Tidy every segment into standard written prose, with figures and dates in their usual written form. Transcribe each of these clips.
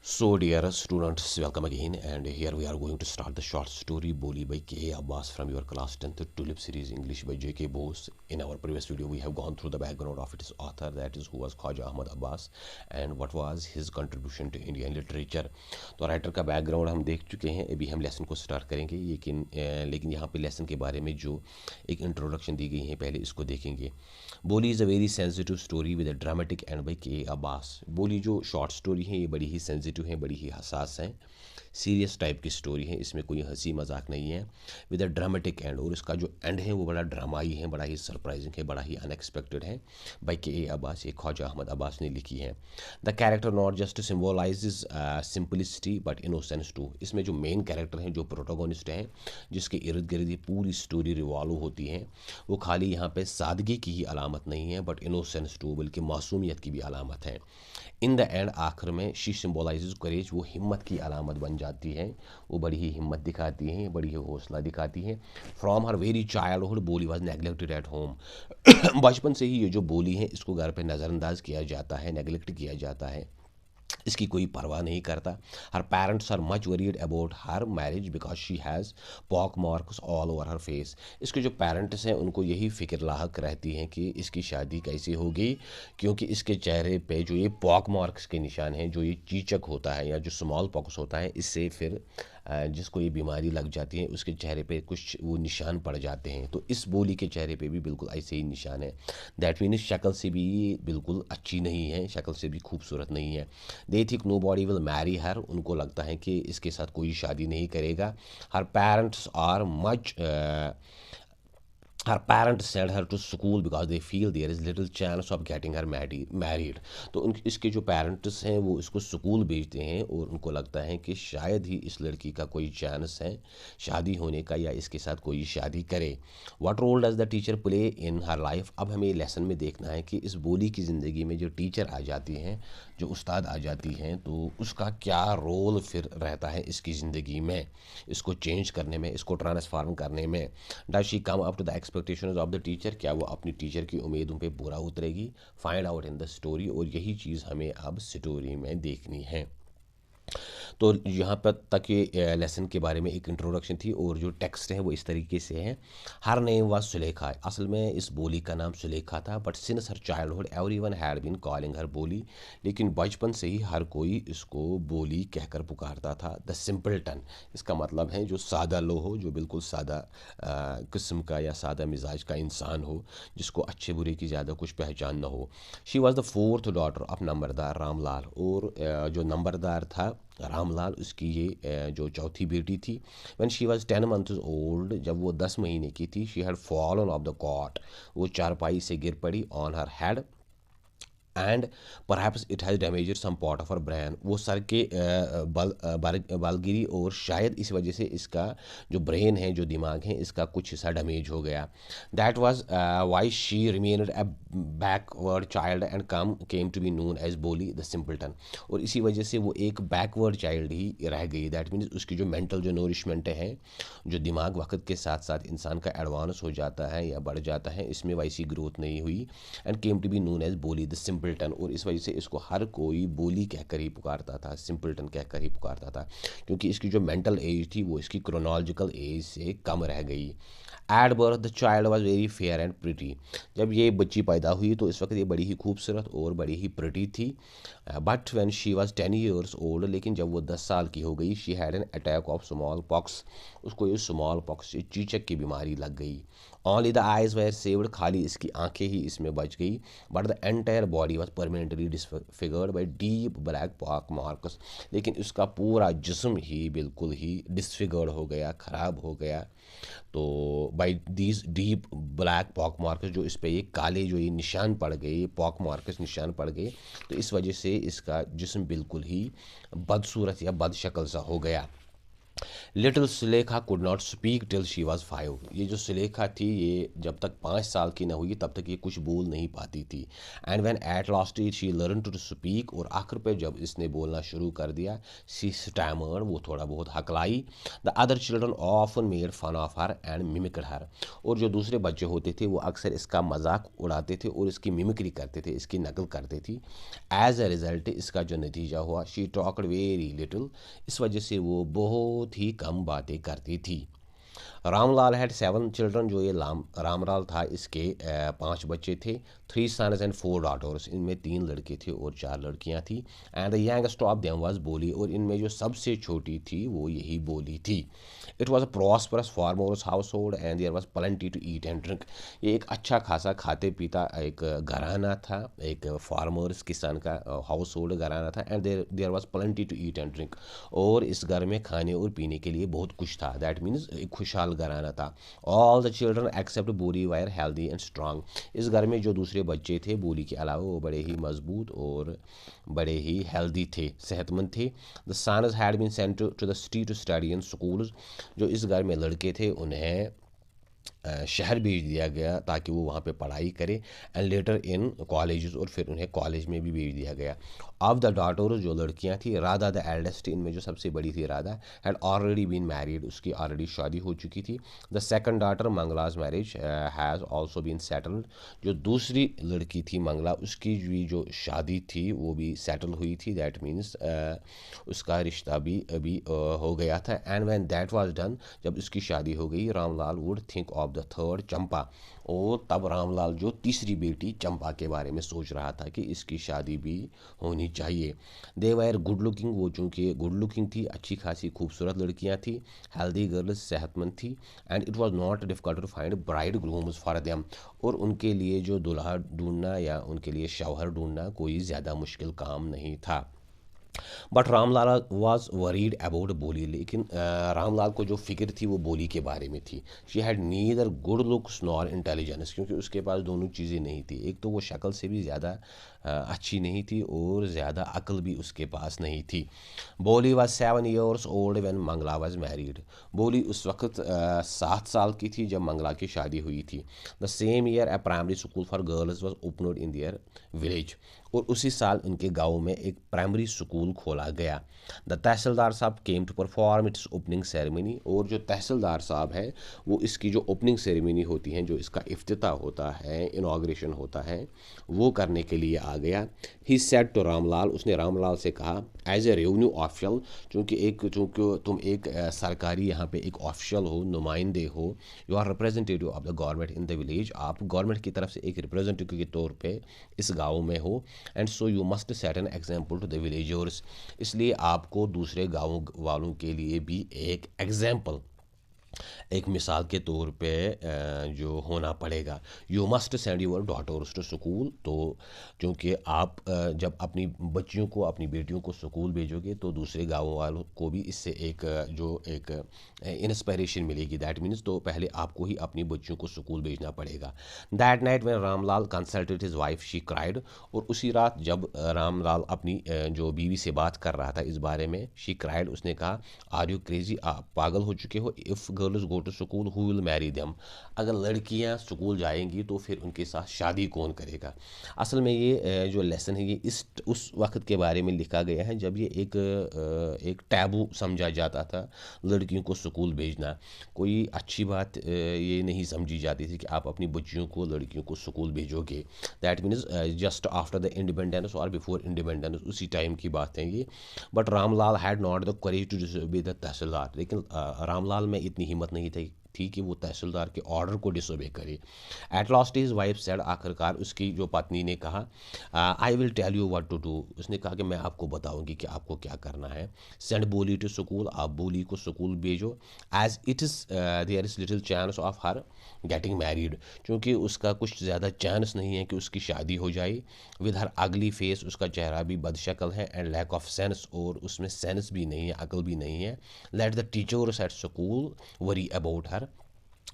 So, dear students, welcome again. And here we are going to start the short story Boli by K. Abbas from your class 10th Tulip series English by J.K. Bose. In our previous video, we have gone through the background of its author, that is, who was Khwaja Ahmad Abbas, and what was his contribution to Indian literature. तो writer का background हम देख चुके हैं. अभी हम lesson को start करेंगे, लेकिन यहाँ पे लेसन के बारे में जो एक इंट्रोडक्शन दी गई है, पहले इसको देखेंगे. बोली is a very sensitive story with a dramatic and by के अब्बास. बोली जो शॉर्ट स्टोरी है ये बड़ी ही सेंसिटिव है, बड़ी ही हसास है, सीरियस टाइप की स्टोरी है, इसमें कोई हंसी मजाक नहीं है. विद अ ड्रामेटिक एंड, और इसका जो एंड है वो बड़ा ड्रामाई है, बड़ा ही सरप्राइजिंग है, बड़ा ही अनएक्सपेक्टेड है. बाई के अब्बास, ये ख्वाजा अहमद अब्बास ने लिखी है. The character not just symbolise simplicity but innocence too. इसमें जो मेन कैरेक्टर हैं, जो प्रोटोगोनिस्ट हैं, जिसके इर्द गिर्द ये पूरी स्टोरी रिवॉल्व होती है, वो खाली यहाँ पे सादगी की ही अलामत नहीं है, बट इनोसेंस टू, बल्कि मासूमियत की भी अलामत है. इन द एंड, आखिर में, शी सिम्बोलाइज करेज, वो हिम्मत की अलामत बन जाती है. वो बड़ी ही हिम्मत दिखाती हैं, बड़ी ही हौसला दिखाती हैं. फ्रॉम हर वेरी चाइल्डहुड बोली वॉज नेगलेक्टेड एट होम. बचपन से ही ये जो बोली है इसको घर पे नज़रअंदाज किया जाता है, नेगलेक्ट किया जाता है, इसकी कोई परवाह नहीं करता. Her parents are much worried about her marriage because she has pock marks all over her face. इसके जो पेरेंट्स हैं उनको यही फ़िक्र लाहक रहती हैं कि इसकी शादी कैसे होगी, क्योंकि इसके चेहरे पे जो ये पॉक मार्क्स के निशान हैं, जो ये चीचक होता है या जो स्मॉल पॉक्स होता है, इससे फिर जिसको ये बीमारी लग जाती है उसके चेहरे पे कुछ वो निशान पड़ जाते हैं. तो इस बोली के चेहरे पे भी बिल्कुल ऐसे ही निशान है. दैट मीन्स शक्ल से भी बिल्कुल अच्छी नहीं है, शक्ल से भी खूबसूरत नहीं है. They think nobody will marry her, उनको लगता है कि इसके साथ कोई शादी नहीं करेगा. Her parents are much her parents send her to school because they feel there is little chance of getting her married. तो इसके जो पेरेंट्स हैं वो इसको स्कूल भेजते हैं और उनको लगता है कि शायद ही इस लड़की का कोई चांस है शादी होने का या इसके साथ कोई शादी करे. What role does the teacher play in her life. अब हमें लेसन में देखना है कि इस बोली की ज़िंदगी में जो टीचर आ जाती हैं, जो उस्ताद आ जाती हैं, तो उसका क्या रोल फिर रहता है इसकी ज़िंदगी में, इसको चेंज करने में, इसको ट्रांसफार्म करने में. Does she come up to the expectations of the teacher, क्या वो अपनी टीचर की उम्मीदों पे पूरा उतरेगी. Find out in the story, और यही चीज़ हमें अब स्टोरी में देखनी है. तो यहाँ पर तक ये लेसन के बारे में एक इंट्रोडक्शन थी, और जो टेक्स्ट है वो इस तरीके से है. Her name was Sulekha. असल में इस बोली का नाम सुलेखा था, but since her childhood everyone had been calling her Boli. लेकिन बचपन से ही हर कोई इसको बोली कहकर पुकारता था. द सिंपलटन, इसका मतलब है जो सादा लो हो, जो बिल्कुल सादा किस्म का या सादा मिजाज का इंसान हो, जिसको अच्छे बुरे की ज़्यादा कुछ पहचान ना हो. She was the fourth daughter of नंबरदार रामलाल, और जो नंबरदार था रामलाल, उसकी ये जो चौथी बेटी थी. When she was 10 months old, जब वो 10 महीने की थी, she had fallen off the cot, वो चारपाई से गिर पड़ी. On her head and perhaps it has damaged some part of her brain, वो सर के बाल गिरी, और शायद इस वजह से इसका जो ब्रेन है, जो दिमाग है, इसका कुछ हिस्सा डैमेज हो गया. That was why she remained a backward child and came to be known as Boli the simpleton, और इसी वजह से वो एक बैकवर्ड चाइल्ड ही रह गई. दैट मीन्स उसकी जो मेंटल जो नोरिशमेंट है, जो दिमाग वक्त के साथ साथ इंसान का एडवांस हो जाता है या बढ़ जाता है, इसमें वैसी ग्रोथ नहीं हुई. And came to be known as Boli the simpleton, और इस वजह से इसको हर कोई बोली कहकर ही पुकारता था, सिंपलटन कहकर ही पुकारता था, क्योंकि इसकी जो मेंटल एज थी वो इसकी क्रोनोलॉजिकल एज से कम रह गई. At birth the child was very fair and pretty. जब ये बच्ची पैदा हुई तो इस वक्त ये बड़ी ही खूबसूरत और बड़ी ही प्रिटी थी. But when she was 10 years old, लेकिन जब वो 10 साल की हो गई, she had an attack of small pox, उसको ये स्मॉल पॉक्स, ये चीचक की बीमारी लग गई. Only the eyes were saved, खाली इसकी आंखें ही इसमें बच गई. But the entire body was permanently disfigured by deep black pock marks, लेकिन उसका पूरा जिस्म ही बिल्कुल ही डिसफिगर्ड हो गया, ख़राब हो गया. तो by these deep black pock marks, जो इस पर ये काले जो ये निशान पड़ गए, पॉक मार्क्स निशान पड़ गए, तो इस वजह से इसका जिस्म बिल्कुल ही बदसूरत या बदशक्ल सा हो गया. Little Sulekha could not speak till she was 5। ये जो सुलेखा थी ये जब तक 5 साल की ना हुई तब तक ये कुछ बोल नहीं पाती थी। And when at last she learn to speak, और आखिर पे जब इसने बोलना शुरू कर दिया, शी स्टैमर्ड, वो थोड़ा बहुत हकलाई। The other children often made fun of her and mimicked her, और जो दूसरे बच्चे होते थे वो अक्सर इसका मजाक उड़ाते थे और इसकी मिमिक्री करते थे, इसकी नकल करते थे। एज अ रिजल्ट इसका जो नतीजा हुआ, शी टॉक्ड वेरी लिटिल, इस वजह से वो बहुत ही कम बातें करती थी। रामलाल हैड 7 चिल्ड्रन, जो ये रामलाल था इसके 5 बच्चे थे। 3 सन्स एंड 4 डॉटर्स, इनमें 3 लड़के थे और 4 लड़कियां थी। And the youngest of them was बोली, और इनमें जो सबसे छोटी थी वो यही बोली थी। It was a prosperous farmers household and there was plenty to eat and drink. ये एक अच्छा खासा खाते पीता एक घराना था, एक फार्मर्स किसान का हाउस होल्ड घराना था। And there was plenty to eat and drink, और इस घर में खाने और पीने के लिए बहुत कुछ था। दैट मीन्स एक खुशहाल घराना था। ऑल द चिल्ड्रन एक्सेप्ट बोली वायर हेल्दी एंड स्ट्रांग। इस घर में जो दूसरे बच्चे थे बोली के अलावा वो बड़े ही मजबूत और बड़े ही हेल्दी थे, सेहतमंद थे। The sons had been sent to the city to study in schools. जो इस घर में लड़के थे उन्हें शहर भेज दिया गया ताकि वो वहाँ पे पढ़ाई करें। एंड लेटर इन कॉलेजेस, और फिर उन्हें कॉलेज में भी भेज दिया गया। ऑफ द डॉटर्स, जो लड़कियाँ थी, राधा द एल्डेस्ट, इनमें जो सबसे बड़ी थी Radha, had already been married, उसकी ऑलरेडी शादी हो चुकी थी। The second daughter Mangala's marriage has also been settled. जो दूसरी लड़की थी मंगला, उसकी भी जो शादी थी वो भी सेटल हुई थी। दैट मीन्स उसका रिश्ता भी अभी हो गया था। And when that was done, जब उसकी शादी हो गई, Ramlal would think of the third Champa, और तब रामलाल जो तीसरी बेटी चंपा के बारे में सोच रहा था कि इसकी शादी भी होनी चाहिए। दे वर गुड लुकिंग, वो चूँकि गुड लुकिंग थी, अच्छी खासी खूबसूरत लड़कियां थी। हेल्दी गर्ल्स, सेहतमंद थी। And it was not difficult to find bridegrooms for them, और उनके लिए जो दुल्हा ढूंढना या उनके लिए शौहर ढूंढना कोई ज़्यादा मुश्किल काम नहीं था। But Ramlal was worried about बोली, लेकिन रामलाल को जो फिक्र थी वो बोली के बारे में थी। She had neither good looks nor intelligence, क्योंकि उसके पास दोनों चीज़ें नहीं थी। एक तो वो शक्ल से भी ज़्यादा अच्छी नहीं थी और ज़्यादा अक्ल भी उसके पास नहीं थी। Bholi was 7 years old when Mangala was married. Bholi उस वक्त 7 साल की थी जब मंगला की शादी हुई थी। The same year a primary school for girls was opened in their village, और उसी साल उनके गांव में एक प्राइमरी स्कूल खोला गया। The tehsildar sahib came to perform its opening ceremony, और जो तहसीलदार साहब है वो इसकी जो ओपनिंग सेरेमनी होती है, जो इसका इफ्तिताह होता है, इनाग्रेशन होता है, वो करने के लिए आ गया। ही सेड टू रामलाल, उसने रामलाल से कहा, एज ए रेवेन्यू ऑफिशियल, चूँकि तुम एक सरकारी यहाँ पे एक ऑफिशियल हो, नुमाइंदे हो, you are representative of the government in the village, आप गवर्नमेंट की तरफ से एक रिप्रेजेंटेटिव के तौर पे इस गाँव में हो। And so you must set an example to the villagers, इसलिए आपको दूसरे गाँव वालों के लिए भी एक एग्जाम्पल, एक मिसाल के तौर पे जो होना पड़ेगा। You must send your daughters to school, तो क्योंकि आप जब अपनी बच्चियों को, अपनी बेटियों को स्कूल भेजोगे तो दूसरे गाँव वालों को भी इससे एक जो एक इंस्पिरेशन मिलेगी। दैट मीन्स तो पहले आपको ही अपनी बच्चियों को स्कूल भेजना पड़ेगा। That night when Ramlal consulted his wife she cried, और उसी रात जब रामलाल अपनी जो बीवी से बात कर रहा था इस बारे में, शी क्राइड, उसने कहा, आर यू क्रेजी, आप पागल हो चुके हो, if girls go to school who will marry them, अगर लड़कियां स्कूल जाएंगी तो फिर उनके साथ शादी कौन करेगा। असल में ये जो लेसन है ये इस उस वक्त के बारे में लिखा गया है जब ये एक टैबू समझा जाता था लड़कियों को स्कूल भेजना। कोई अच्छी बात ये नहीं समझी जाती थी कि आप अपनी बच्चियों को, लड़कियों को स्कूल भेजोगे। That means just after the independence और बिफोर इंडिपेंडेंस, उसी टाइम की बात है ये। But Ramlal had not the courage to disobey the tehsildar, लेकिन रामलाल में इतनी हिम्मत नहीं थी कि वो तहसीलदार के ऑर्डर को डिसोबे करे। At last his wife said, आखिरकार उसकी जो पत्नी ने कहा, I will tell you what to do, उसने कहा कि मैं आपको बताऊंगी कि आपको क्या करना है। सेंड बोली टू स्कूल, आप बोली को स्कूल भेजो। As it is there is little chance of her getting married, क्योंकि उसका कुछ ज़्यादा चांस नहीं है कि उसकी शादी हो जाए। विद हर अगली फेस, उसका चेहरा भी बदशक्ल है। एंड लैक ऑफ सेंस, और उसमें सेंस भी नहीं है, अकल भी नहीं है। Let the teachers at school worry about her,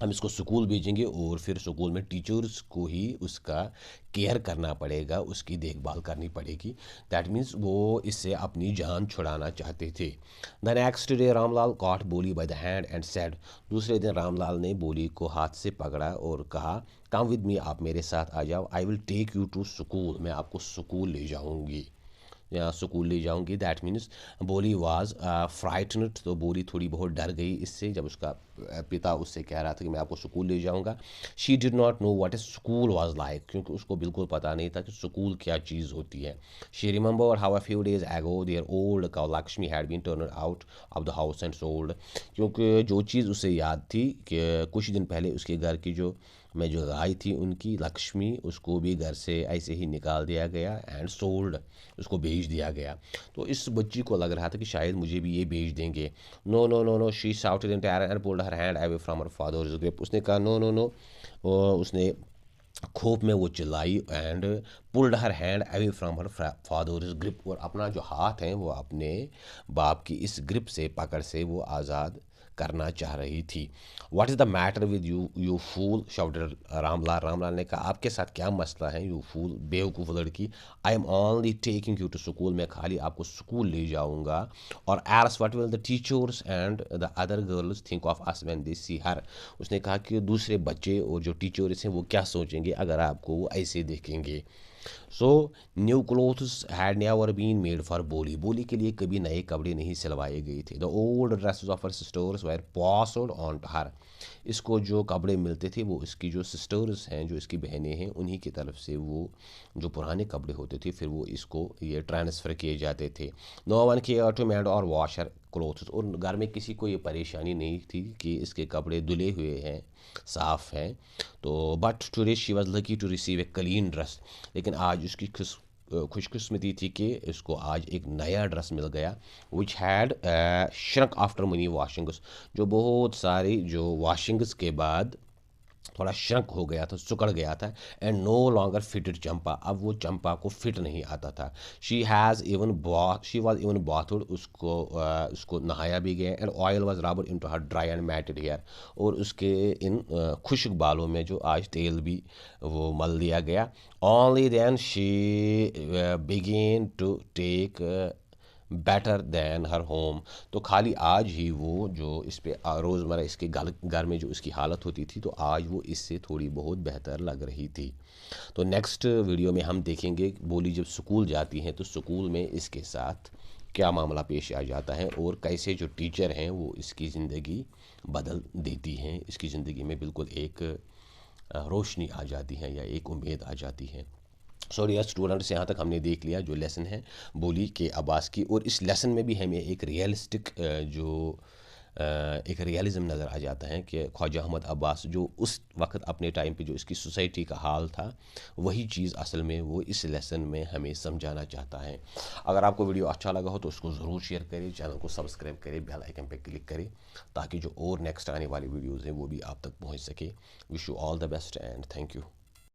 हम इसको स्कूल भेजेंगे और फिर स्कूल में टीचर्स को ही उसका केयर करना पड़ेगा, उसकी देखभाल करनी पड़ेगी। दैट मीन्स वो इससे अपनी जान छुड़ाना चाहते थे। The next day Ramlal caught Boli by the hand and said, दूसरे दिन रामलाल ने बोली को हाथ से पकड़ा और कहा, कम विद मी, आप मेरे साथ आ जाओ, I will take you to school, मैं आपको स्कूल ले जाऊंगी या स्कूल ले जाऊंगी। That means Bholi was frightened, तो बोली थोड़ी बहुत डर गई इससे जब उसका पिता उससे कह रहा था कि मैं आपको स्कूल ले जाऊंगा। She did not know what A school was like, क्योंकि उसको बिल्कुल पता नहीं था कि स्कूल क्या चीज़ होती है। She remember how a few days ago their old cow Lakshmi had been turned out of the house and sold, क्योंकि जो चीज़ उसे याद थी कि कुछ दिन पहले उसके घर की जो गाय थी उनकी लक्ष्मी, उसको भी घर से ऐसे ही निकाल दिया गया एंड सोल्ड, उसको बेच दिया गया। तो इस बच्ची को लग रहा था कि शायद मुझे भी ये बेच देंगे। No no no no, she shouted in terror and pulled her hand away from her father's grip, उसने कहा नो नो नो, उसने खौफ में वो चिल्लाई and pulled her hand away from her father's grip, और अपना जो हाथ है वो अपने बाप की इस ग्रिप से, पकड़ से वो आज़ाद करना चाह रही थी। What is the matter with you you fool, shouted Ramlal, Ramlal ने कहा आपके साथ क्या मसला है यू फूल, बेवकूफ़ लड़की, I am only taking you to school, मैं खाली आपको स्कूल ले जाऊंगा, और else what will the teachers and the other girls think of us when they see her, उसने कहा कि दूसरे बच्चे और जो टीचर्स हैं वो क्या सोचेंगे अगर आपको वो ऐसे देखेंगे। So new clothes had never been made for Bholi, Bholi के लिए कभी नए कपड़े नहीं सिलवाए गए थे। The old dresses of her sisters were passed on to her, इसको जो कपड़े मिलते थे वो इसकी जो सिस्टर्स हैं, जो इसकी बहनें हैं, उन्हीं की तरफ से वो जो पुराने कपड़े होते थे फिर वो इसको ये ट्रांसफ़र किए जाते थे। No one care to mend or wash her clothes, और घर में किसी को ये परेशानी नहीं थी कि इसके कपड़े धुले हुए हैं, साफ़ हैं। तो but today she was lucky to receive a clean dress, लेकिन आज उसकी खुशकिस्मती थी कि इसको आज एक नया ड्रेस मिल गया, which had shrunk after many washings, जो बहुत सारी जो वॉशिंग्स के बाद थोड़ा श्रंक हो गया था, सुकड़ गया था, एंड नो लॉन्गर फिटेड चंपा, अब वो चंपा को फिट नहीं आता था। शी वॉज इवन बॉथड, उसको नहाया भी गया, and oil was rubbed into her dry and matted hair, और उसके इन खुश्क बालों में जो आज तेल भी वो मल दिया गया। Only then she began to take better than her home, तो खाली आज ही वो जो इस पे रोज़मर्रा इसके घर में जो इसकी हालत होती थी, तो आज वो इससे थोड़ी बहुत बेहतर लग रही थी। तो नेक्स्ट वीडियो में हम देखेंगे बोली जब स्कूल जाती हैं तो स्कूल में इसके साथ क्या मामला पेश आ जाता है, और कैसे जो टीचर हैं वो इसकी ज़िंदगी बदल देती हैं, इसकी ज़िंदगी में बिल्कुल एक रोशनी आ जाती है या एक उम्मीद आ जाती है। सो डियर स्टूडेंट्स, यहाँ तक हमने देख लिया जो लेसन है बोली के अब्बास की, और इस लेसन में भी हमें एक रियलिस्टिक एक रियलिज़म नज़र आ जाता है कि ख्वाजा अहमद अब्बास जो उस वक्त अपने टाइम पे जो इसकी सोसाइटी का हाल था, वही चीज़ असल में वो इस लेसन में हमें समझाना चाहता है। अगर आपको वीडियो अच्छा लगा हो तो उसको ज़रूर शेयर करें, चैनल को सब्सक्राइब करें, बेल आइकन पे क्लिक करें, ताकि जो और नेक्स्ट आने वाली वीडियोज़ हैं वो भी आप तक पहुँच सके। Wish you all the best and thank you.